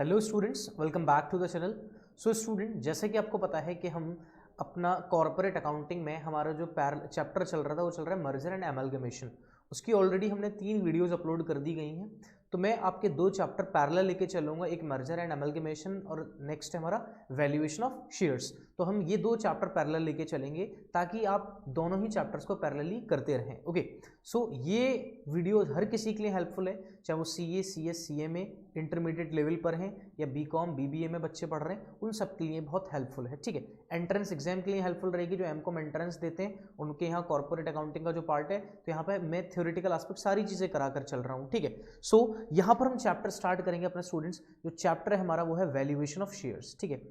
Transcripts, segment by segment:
Hello students, welcome back to the channel. So student, जैसे कि आपको पता है कि हम अपना कॉर्पोरेट अकाउंटिंग में हमारा जो चैप्टर चल रहा था वो चल रहा है मर्जर एंड एमलगमेशन। उसकी ऑलरेडी हमने 3 वीडियोस अपलोड कर दी गई हैं। तो मैं आपके 2 चैप्टर पैरेलल लेके चलूँगा, एक मर्जर एंड एमलगमेशन और नेक्स्ट है हमारा वैल्यूएशन ऑफ शेयर्स। तो हम ये 2 चैप्टर पैरेलल लेके चलेंगे ताकि आप दोनों ही चैप्टर्स को पैरेलली करते रहें। ओके, सो ये वीडियो हर किसी के लिए हेल्पफुल है, चाहे वो CA, CS, CA में इंटरमीडिएट लेवल पर हैं या BCom, BBA में बच्चे पढ़ रहे हैं, उन सब के लिए बहुत हेल्पफुल है। ठीक है, एंट्रेंस एग्जाम के लिए हेल्पफुल रहेगी। जो MCOM एंट्रेंस देते हैं उनके यहाँ कॉर्पोरेट अकाउंटिंग का जो पार्ट है, तो यहाँ पे मैं थ्योरेटिकल एस्पेक्ट सारी चीज़ें करा कर चल रहा हूँ। ठीक है, सो यहाँ पर हम चैप्टर स्टार्ट करेंगे अपने स्टूडेंट्स। जो चैप्टर है हमारा वो है वैल्यूएशन ऑफ शेयर्स। ठीक है,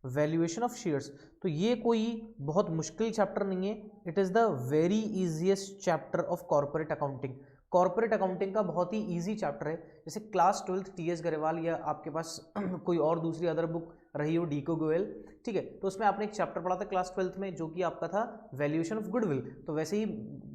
वैल्यूएशन ऑफ शेयर्स। तो ये कोई बहुत मुश्किल चैप्टर नहीं है, it is the very easiest chapter of corporate accounting. Corporate accounting का बहुत ही इजी चैप्टर है। जैसे क्लास 12th TS गरेवाल या आपके पास कोई और दूसरी अदर बुक रही हो, डीको गोयल, ठीक है, तो उसमें आपने एक चैप्टर पढ़ा था क्लास 12th में जो कि आपका था वैल्यूएशन ऑफ गुडविल। तो वैसे ही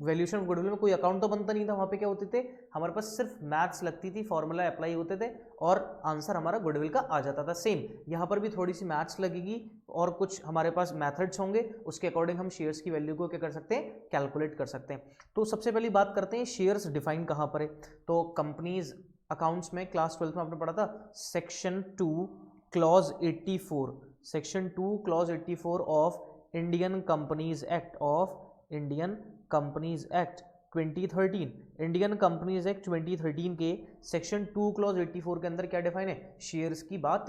वैल्यूएशन ऑफ गुडविल में कोई अकाउंट तो बनता नहीं था, वहाँ पे क्या होते थे, हमारे पास सिर्फ मैथ्स लगती थी, फॉर्मूला अप्लाई होते थे और आंसर हमारा गुडविल का आ जाता था। सेम यहाँ पर भी थोड़ी सी मैथ्स लगेगी और कुछ हमारे पास मैथड्स होंगे, उसके अकॉर्डिंग हम शेयर्स की वैल्यू को क्या कर सकते हैं, कैलकुलेट कर सकते हैं। तो सबसे पहली बात करते हैं शेयर्स डिफाइन कहाँ पर है। तो कंपनीज अकाउंट्स में क्लास 12th में आपने पढ़ा था section 2 clause 84, section 2 clause 84 of Indian companies act, of Indian companies act 2013। Indian companies act 2013 के सेक्शन 2 क्लॉज 84 के अंदर क्या डिफाइन है, शेयर्स की बात,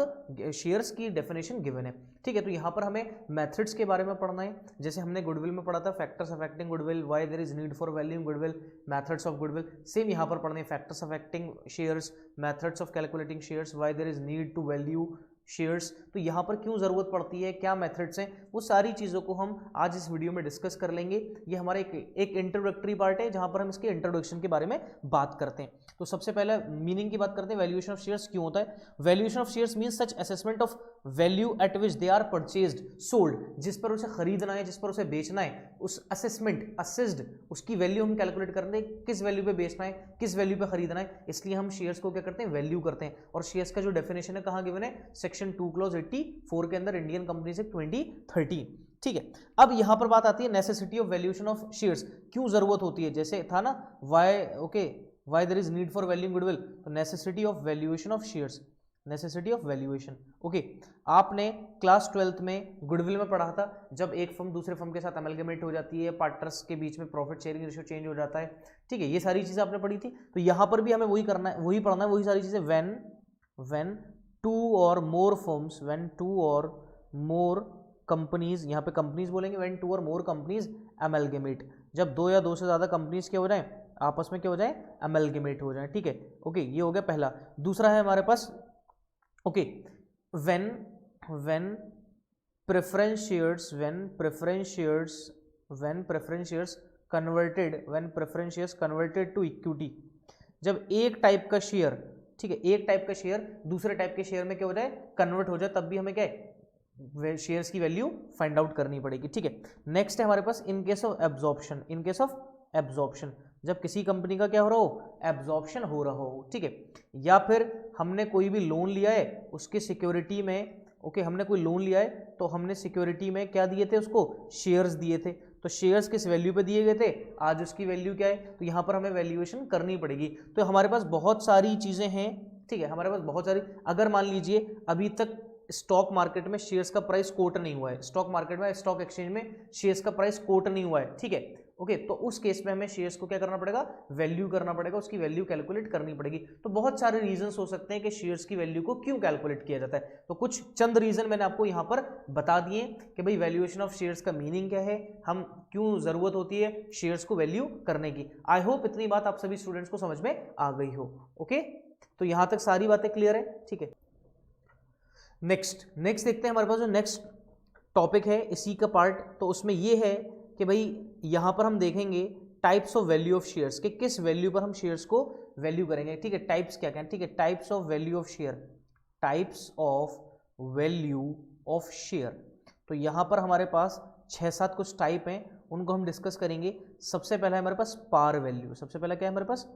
शेयर्स की डेफिनेशन गिवन है। ठीक है, तो यहाँ पर हमें मेथड्स के बारे में पढ़ना है। जैसे हमने गुडविल में पढ़ा था factors affecting goodwill, why there is need for valuing goodwill, methods of goodwill. Same यहाँ पर पढ़ने factors affecting shares, methods of calculating shares, why there is need to value shares. तो यहाँ पर क्यों ज़रूरत पड़ती है, क्या मेथड्स हैं, वो सारी चीज़ों को हम आज इस वीडियो में डिस्कस कर लेंगे। ये हमारा एक इंट्रोडक्टरी पार्ट है जहाँ पर हम इसके इंट्रोडक्शन के बारे में बात करते हैं। तो सबसे पहले मीनिंग की बात करते हैं, वैल्यूएशन ऑफ शेयर्स क्यों होता है। Valuation of shares means such assessment of value at which they are purchased sold, जिस पर उसे खरीदना है, जिस पर उसे बेचना है, उस असेसमेंट असेस्ड उसकी वैल्यू हम कैलकुलेट करते हैं, किस वैल्यू पे बेचना है, किस वैल्यू पे खरीदना है। इसलिए हम शेयर्स को क्या करते हैं, वैल्यू करते हैं। और शेयर्स का जो डेफिनेशन है कहाँ गिवन है, सेक्शन 2 क्लॉज 84 के अंदर, इंडियन कंपनीज एक्ट 2013। ठीक है, अब यहां पर बात आती है necessity of valuation of shares, क्यों जरूरत होती है। जैसे था ना why there is need for valuing goodwill, तो necessity of valuation of shares, necessity of valuation. Okay, आपने क्लास 12th में गुडविल में पढ़ा था, जब एक फर्म दूसरे फर्म के साथ अमेलगमेट हो जाती है, पार्टनर्स के बीच में प्रॉफिट शेयरिंग रेशियो चेंज हो जाता है। ठीक है, ये सारी चीजें आपने पढ़ी थी। तो यहां पर भी हमें वही करना है, वही पढ़ना है, वही सारी चीजें। व्हेन टू और मोर फर्म्स, व्हेन टू और मोर कंपनीज, यहाँ पे कंपनीज बोलेंगे, व्हेन टू और मोर कंपनीज अमेलगमेट, जब 2 या 2 से ज्यादा कंपनीज क्या हो जाए, आपस में क्या हो जाए, अमेलगमेट हो जाए। ठीक है, ओके, ये हो गया पहला। दूसरा है हमारे पास, okay, when preference shares, when preference shares converted to equity, जब एक टाइप का शेयर, ठीक है, एक टाइप का शेयर दूसरे टाइप के शेयर में क्या हो जाए, कन्वर्ट हो जाए, तब भी हमें क्या है, शेयर्स की वैल्यू फाइंड आउट करनी पड़ेगी। ठीक है, नेक्स्ट है हमारे पास in case of absorption, in case of absorption, जब किसी कंपनी का क्या हो रहा हो, एब्जॉर्प्शन हो रहा हो। ठीक है, या फिर हमने कोई भी लोन लिया है, उसके सिक्योरिटी में, ओके, हमने कोई लोन लिया है तो हमने सिक्योरिटी में क्या दिए थे, उसको शेयर्स दिए थे। तो शेयर्स किस वैल्यू पे दिए गए थे, आज उसकी वैल्यू क्या है, तो यहाँ पर हमें वैल्यूएशन करनी पड़ेगी। तो हमारे पास बहुत सारी चीज़ें हैं। ठीक है, हमारे पास बहुत सारी, अगर मान लीजिए अभी तक स्टॉक मार्केट में शेयर्स का प्राइस कोट नहीं हुआ है, स्टॉक मार्केट में, स्टॉक एक्सचेंज में शेयर्स का प्राइस कोट नहीं हुआ है, ठीक है, ओके, तो उस केस में हमें शेयर्स को क्या करना पड़ेगा, वैल्यू करना पड़ेगा, उसकी वैल्यू कैलकुलेट करनी पड़ेगी। तो बहुत सारे रीजंस हो सकते हैं कि शेयर्स की वैल्यू को क्यों कैलकुलेट किया जाता है। तो कुछ चंद रीजन मैंने आपको यहाँ पर बता दिए कि भाई वैल्यूएशन ऑफ शेयर्स का मीनिंग क्या है, हम क्यों जरूरत होती है शेयर्स को वैल्यू करने की। आई होप इतनी बात आप सभी स्टूडेंट्स को समझ में आ गई हो। ओके, तो यहां तक सारी बातें क्लियर है। ठीक है, नेक्स्ट देखते हैं हमारे पास जो नेक्स्ट टॉपिक है इसी का पार्ट। तो उसमें ये है कि भाई यहाँ पर हम देखेंगे types of value of shares, के किस वैल्यू पर हम शेयर्स को वैल्यू करेंगे। ठीक है, टाइप्स क्या क्या, ठीक है, types of value of share, types of value of share. तो यहाँ पर हमारे पास 6-7 कुछ टाइप हैं, उनको हम डिस्कस करेंगे। सबसे पहला है हमारे पास पार वैल्यू, सबसे पहला क्या है हमारे पास,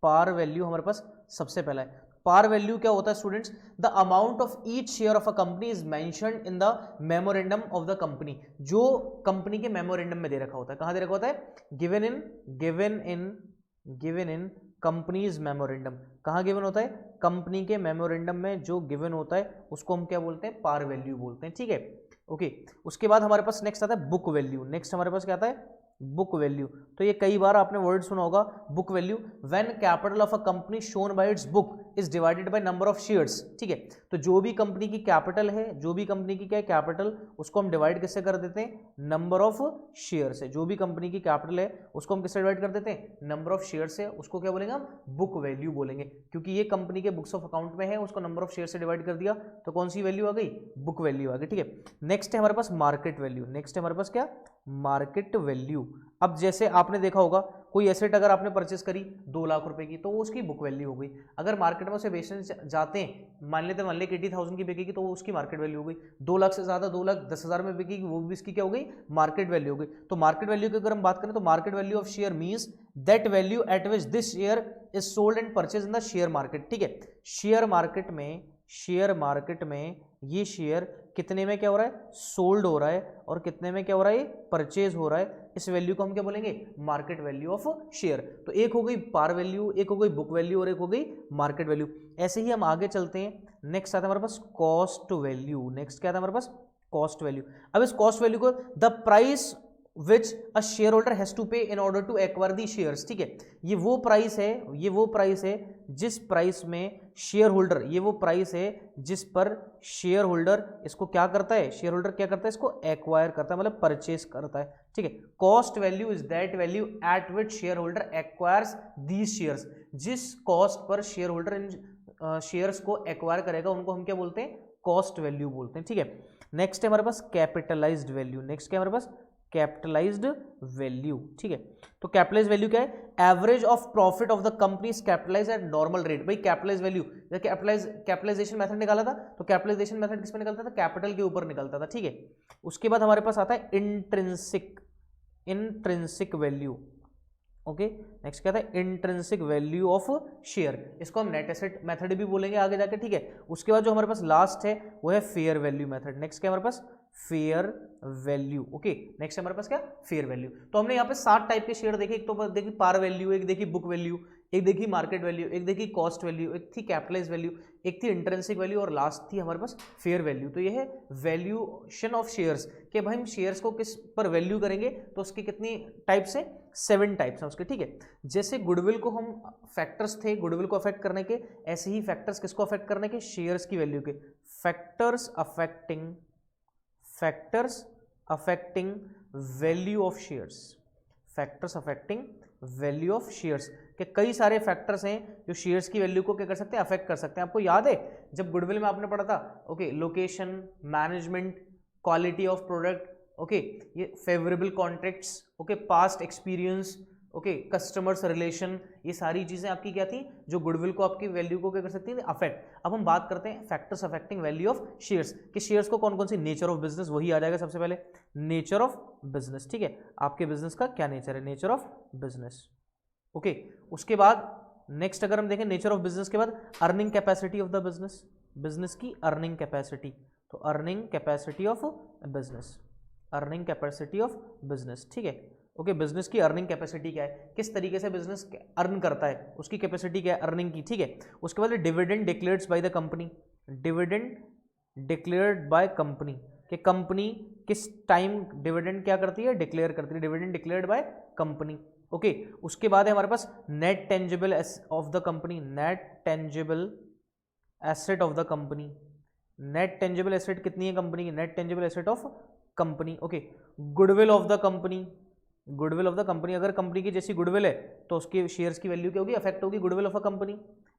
पार वैल्यू हमारे पास सबसे पहला है। पार वैल्यू क्या होता है students? The amount of each share of a company is mentioned in the memorandum of the company, जो कंपनी के मेमोरेंडम में दे रखा होता है। कहां दे रखा होता है? Given in companies memorandum. कहां गिवन होता है? कंपनी के मेमोरेंडम में जो गिवन होता है उसको हम क्या बोलते हैं? पार वैल्यू बोलते हैं। ठीक है, ओके। उसके बाद हमारे पास नेक्स्ट आता है बुक वैल्यू। नेक्स्ट हमारे पास क्या आता है? Book value. तो ये कई बार आपने वर्ड सुना होगा, book value. When capital of a company shown by it's book is divided by number of shares. ठीक है, तो जो भी कंपनी की कैपिटल है, जो भी कंपनी की क्या है कैपिटल, उसको हम डिवाइड किससे कर देते हैं? नंबर ऑफ शेयर से। जो भी कंपनी की कैपिटल है उसको हम किससे डिवाइड कर देते हैं? नंबर ऑफ शेयर से। उसको क्या बोलेंगे हम? बुक वैल्यू बोलेंगे, क्योंकि ये कंपनी के बुक्स ऑफ अकाउंट में है, उसको नंबर ऑफ शेयर से डिवाइड कर दिया तो कौन सी वैल्यू आ गई? बुक वैल्यू आ गई। ठीक है, नेक्स्ट है हमारे पास मार्केट वैल्यू। नेक्स्ट है हमारे पास क्या? Market value. अब जैसे आपने देखा होगा, कोई एसेट अगर आपने परचेस करी 2 लाख रुपए की, तो वो उसकी बुक वैल्यू हो गई। अगर मार्केट में उसे बेचने जाते हैं, मान लेते 1,80,000 की बिकेगी, तो वो उसकी मार्केट वैल्यू हो गई। 2 लाख से ज्यादा 2,10,000 में बिकेगी, वो भी इसकी क्या हो गई? मार्केट वैल्यू हो गई। तो मार्केट वैल्यू की अगर हम बात करें तो market value of share means that value at which this share is sold and purchase in the share market. ठीक है, शेयर मार्केट में ये शेयर कितने में क्या हो रहा है? सोल्ड हो रहा है, और कितने में क्या हो रहा है? परचेज हो रहा है। इस वैल्यू को हम क्या बोलेंगे? Market value of share. तो एक हो गई पार वैल्यू, एक हो गई बुक वैल्यू, और एक हो गई मार्केट वैल्यू। ऐसे ही हम आगे चलते हैं। नेक्स्ट आता है हमारे पास कॉस्ट वैल्यू। नेक्स्ट क्या आता है हमारे पास? Cost value. अब इस कॉस्ट वैल्यू को the price which a share holder has to pay in order to acquire the shares. ठीक है, ये वो प्राइस है जिस प्राइस में शेयर होल्डर, ये वो प्राइस है जिस पर शेयर होल्डर इसको क्या करता है? शेयर होल्डर क्या करता है? इसको एक्वायर करता है, मतलब परचेस करता है। ठीक है, cost value is that value at which share holder acquires these shares. जिस कॉस्ट पर शेयर होल्डर इन शेयर्स को एक्वायर करेगा उनको हम क्या बोलते हैं? कॉस्ट वैल्यू बोलते हैं। ठीक है, नेक्स्ट है हमारे पास कैपिटलाइज्ड वैल्यू। नेक्स्ट क्या है हमारे पास? Capitalised value. ठीक है, तो कैपिटलाइज्ड वैल्यू क्या है? Average of profit of the company is capitalised eight normal rate. भाई कैपिटलाइज्ड वैल्यू, कैपिटलाइजेशन मेथड निकाला था, तो कैपिटलाइजेशन मेथड किस पे निकलता था? कैपिटल के ऊपर निकलता था। ठीक है, उसके बाद हमारे पास आता है इंट्रिंसिक वैल्यू। ओके, नेक्स्ट क्या था? Intrinsic value of share. इसको हम नेट एसेट मेथड भी बोलेंगे आगे जाके। ठीक है, उसके बाद जो हमारे पास लास्ट है वो है फेयर वैल्यू मेथड। नेक्स्ट क्या हमारे पास? Fair value. ओके, नेक्स्ट हमारे पास क्या? Fair value. तो हमने यहाँ पे 7 टाइप के शेयर देखे। एक तो देखी पार वैल्यू, एक देखी बुक वैल्यू, एक देखी मार्केट वैल्यू, एक देखी कॉस्ट वैल्यू, एक थी कैपिटलाइज वैल्यू, एक थी इंट्रिंसिक वैल्यू, और लास्ट थी हमारे पास फेयर वैल्यू। तो ये है वैल्यूएशन ऑफ शेयर्स, कि भाई हम शेयर्स को किस पर वैल्यू करेंगे, तो उसकी कितनी टाइप्स है? 7 टाइप्स हैं उसके। ठीक है, जैसे गुडविल को हम फैक्टर्स थे गुडविल को अफेक्ट करने के, ऐसे ही फैक्टर्स किसको अफेक्ट करने के? शेयर्स की वैल्यू के। Factors affecting value of shares. Factors affecting value of shares के कई सारे फैक्टर्स हैं जो शेयर्स की वैल्यू को क्या कर सकते हैं? अफेक्ट कर सकते हैं। आपको याद है जब गुडविल में आपने पढ़ा था? Okay, location, management, quality of product, okay, ये favourable contracts, okay, past experience, okay, customers relation, ये सारी चीजें आपकी क्या थी जो गुडविल को आपकी वैल्यू को क्या कर सकती थी? अफेक्ट। अब हम बात करते हैं factors affecting value of shares, कि शेयर्स को कौन कौन सी? नेचर ऑफ बिजनेस, वही आ जाएगा सबसे पहले, नेचर ऑफ बिजनेस। ठीक है, आपके बिजनेस का क्या नेचर है? Nature of business. ओके, उसके बाद नेक्स्ट अगर हम देखें नेचर ऑफ बिजनेस के बाद earning capacity of the business, business की अर्निंग कैपेसिटी। तो earning capacity of business, earning capacity of business. ठीक है, ओके, बिजनेस की अर्निंग कैपेसिटी क्या है? किस तरीके से बिजनेस अर्न करता है, उसकी कैपेसिटी क्या है अर्निंग की। ठीक है, उसके बाद dividend declared by the company, dividend declared by company, कि कंपनी किस टाइम डिविडेंड क्या करती है? डिक्लेयर करती है, dividend declared by company. Okay, उसके बाद है हमारे पास net tangible of the company, net tangible asset of the company. Net tangible asset कितनी है कंपनी की? Net tangible asset of company. Okay, goodwill of the company, goodwill of the company, अगर company की जैसी गुडविल है तो उसके shares की वैल्यू क्या होगी? अफेक्ट होगी goodwill of a company.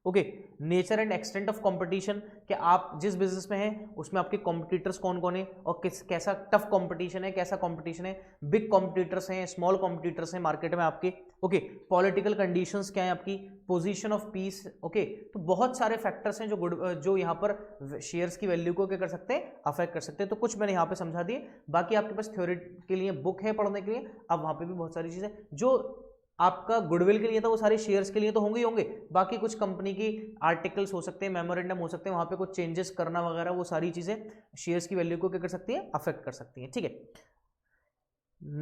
Okay, nature and extent of competition, कि आप जिस बिजनेस में हैं उसमें आपके कॉम्पिटिटर्स कौन कौन है और कैसा टफ कंपटीशन है, कैसा कंपटीशन है, बिग कॉम्पिटिटर्स हैं, स्मॉल कॉम्पिटिटर्स हैं मार्केट में आपके। ओके, पॉलिटिकल कंडीशंस क्या है आपकी, पोजीशन ऑफ पीस। ओके, तो बहुत सारे फैक्टर्स हैं जो यहाँ पर शेयर्स की वैल्यू को क्या कर सकते हैं? अफेक्ट कर सकते हैं। तो कुछ मैंने यहाँ पे समझा दिए, बाकी आपके पास थ्योरी के लिए बुक है पढ़ने के लिए, अब वहाँ पे भी बहुत सारी चीजें जो आपका गुडविल के लिए था, वो सारे शेयर्स के लिए तो होंगे ही होंगे, बाकी कुछ कंपनी की आर्टिकल्स हो सकते हैं, मेमोरेंडम हो सकते हैं, वहां पे कुछ चेंजेस करना वगैरह, वो सारी चीजें शेयर्स की वैल्यू को क्या कर सकती है, अफेक्ट कर सकती है। ठीक है,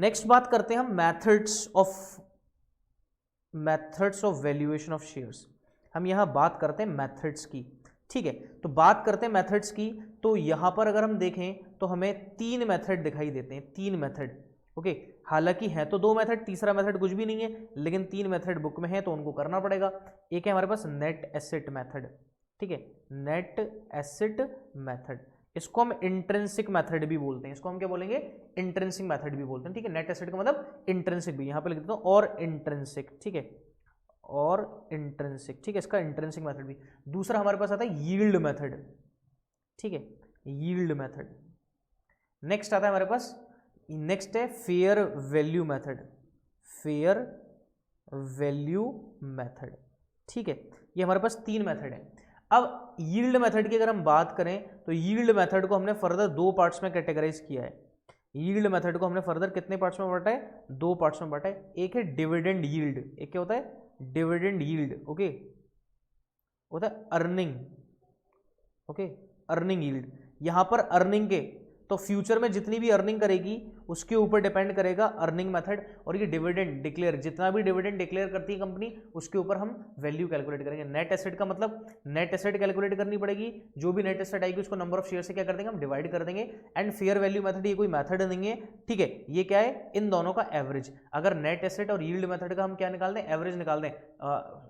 नेक्स्ट बात करते हैं हम methods of valuation of shares. हम यहां बात करते हैं मेथड्स की। ठीक है, तो बात करते हैं मेथड्स की, तो यहां पर अगर हम देखें तो हमें 3 मेथड दिखाई देते हैं, 3 मेथड। ओके, हालांकि है तो 2 मेथड, तीसरा मेथड कुछ भी नहीं है, लेकिन 3 मेथड बुक में है तो उनको करना पड़ेगा। एक है हमारे पास नेट एसेट मेथड। ठीक है, नेट एसेट मेथड, इसको हम इंट्रिंसिक मेथड भी बोलते हैं, इसको हम क्या बोलेंगे, इंट्रिंसिक मेथड भी बोलते हैं। ठीक है, नेट एसेट का मतलब इंट्रिंसिक भी, यहां पे लिख देता हूं और इंट्रिंसिक। ठीक है, और इंट्रिंसिक, ठीक है, इसका इंट्रिंसिक मेथड भी। दूसरा हमारे पास आता है यील्ड मेथड। ठीक है, यील्ड मेथड। नेक्स्ट आता है हमारे पास, नेक्स्ट है fair value method, fair value method. ठीक है, ये हमारे पास 3 मेथड है। अब यील्ड मेथड की अगर हम बात करें तो यील्ड मेथड को हमने फर्दर 2 पार्ट्स में कैटेगराइज किया है। यील्ड मेथड को हमने फर्दर कितने पार्ट्स में बांटा है, 2 पार्ट्स में बांटा है। एक है डिविडेंड यील्ड, एक क्या होता है, डिविडेंड यील्ड। ओके, होता है अर्निंग। ओके, अर्निंग यील्ड, यहां पर अर्निंग के तो फ्यूचर में जितनी भी अर्निंग करेगी उसके ऊपर डिपेंड करेगा अर्निंग मेथड, और ये डिविडेंड डिक्लेयर, जितना भी डिविडेंड डिक्लेयर करती है कंपनी उसके ऊपर हम वैल्यू कैलकुलेट करेंगे। नेट एसेट का मतलब नेट एसेट कैलकुलेट करनी पड़ेगी, जो भी नेट एसेट आएगी उसको नंबर ऑफ शेयर से क्या कर देंगे, हम डिवाइड कर देंगे। एंड फेयर वैल्यू मेथड ये कोई मेथड नहीं है। ठीक है, ये क्या है, इन दोनों का एवरेज। अगर नेट एसेट और यील्ड मेथड का हम क्या निकाल दें, एवरेज निकाल दें।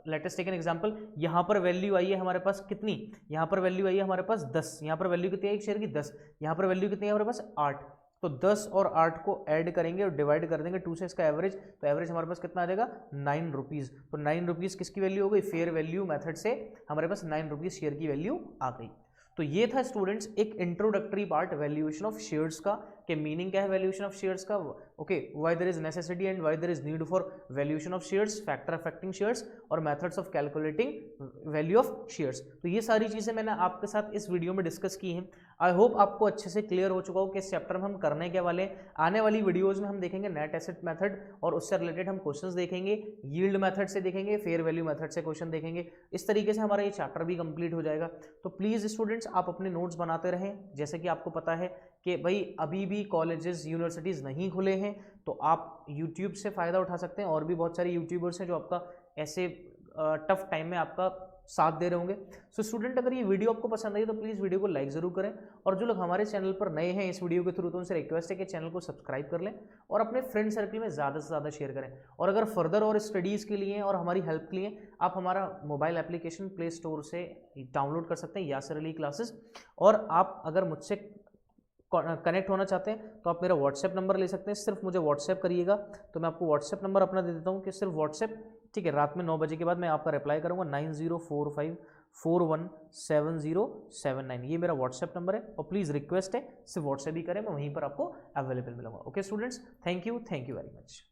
Let us take an example, यहां पर वैल्यू आई है हमारे पास कितनी, यहां पर वैल्यू आई है हमारे पास 10, यहां पर वैल्यू कितनी है एक शेयर की 10, यहां पर वैल्यू कितनी है हमारे पास 8, तो 10 और 8 को ऐड करेंगे और डिवाइड कर देंगे 2 से इसका एवरेज, तो एवरेज हमारे पास कितना आ जाएगा, 9 रुपीज। तो 9 रुपीज किसकी वैल्यू हो गई, फेयर वैल्यू मेथड से हमारे पास 9 रुपीज शेयर की वैल्यू आ गई। तो ये था स्टूडेंट्स एक introductory part valuation of shares का, कि मीनिंग क्या है वैल्यूएशन ऑफ शेयर्स का, okay, why there is necessity and why there is need for valuation of shares, factor affecting shares और methods of calculating value of shares. तो ये सारी चीजें मैंने आपके साथ इस वीडियो में डिस्कस की हैं। आई होप आपको अच्छे से क्लियर हो चुका हो कि इस चैप्टर में हम करने के वाले। आने वाली वीडियोज में हम देखेंगे नेट एसेट मेथड और उससे रिलेटेड हम क्वेश्चंस देखेंगे, यील्ड मेथड से देखेंगे, फेयर वैल्यू मेथड से क्वेश्चन देखेंगे। इस तरीके से हमारा ये चैप्टर भी कंप्लीट हो जाएगा। तो प्लीज स्टूडेंट्स आप अपने नोट्स बनाते रहें। जैसे कि आपको पता है कि भाई अभी भी कॉलेजेस यूनिवर्सिटीज़ नहीं खुले हैं, तो आप यूट्यूब से फ़ायदा उठा सकते हैं, और भी बहुत सारे यूट्यूबर्स हैं जो आपका ऐसे टफ टाइम में आपका साथ दे रहे होंगे। सो स्टूडेंट, अगर ये वीडियो आपको पसंद आई तो प्लीज़ वीडियो को लाइक ज़रूर करें, और जो लोग हमारे चैनल पर नए हैं इस वीडियो के थ्रू, तो उनसे रिक्वेस्ट है कि चैनल को सब्सक्राइब कर लें और अपने फ्रेंड सर्कल में ज़्यादा से ज़्यादा शेयर करें। और अगर फर्दर और स्टडीज़ के लिए और हमारी हेल्प के लिए आप हमारा मोबाइल एप्लीकेशन प्ले स्टोर से डाउनलोड कर सकते हैं, यासिर अली क्लासेस। और आप अगर मुझसे कनेक्ट होना चाहते हैं तो आप मेरा व्हाट्सएप नंबर ले सकते हैं, सिर्फ मुझे व्हाट्सएप करिएगा, तो मैं आपको व्हाट्सएप नंबर अपना दे देता हूँ कि सिर्फ व्हाट्सएप, ठीक है, रात में 9 बजे के बाद मैं आपका रिप्लाई करूँगा 9045417079, ये मेरा व्हाट्सएप नंबर है। और प्लीज़ रिक्वेस्ट है सिर्फ व्हाट्सएप ही करें, मैं वहीं पर आपको अवेलेबल मिलूंगा। Okay students, thank you very much.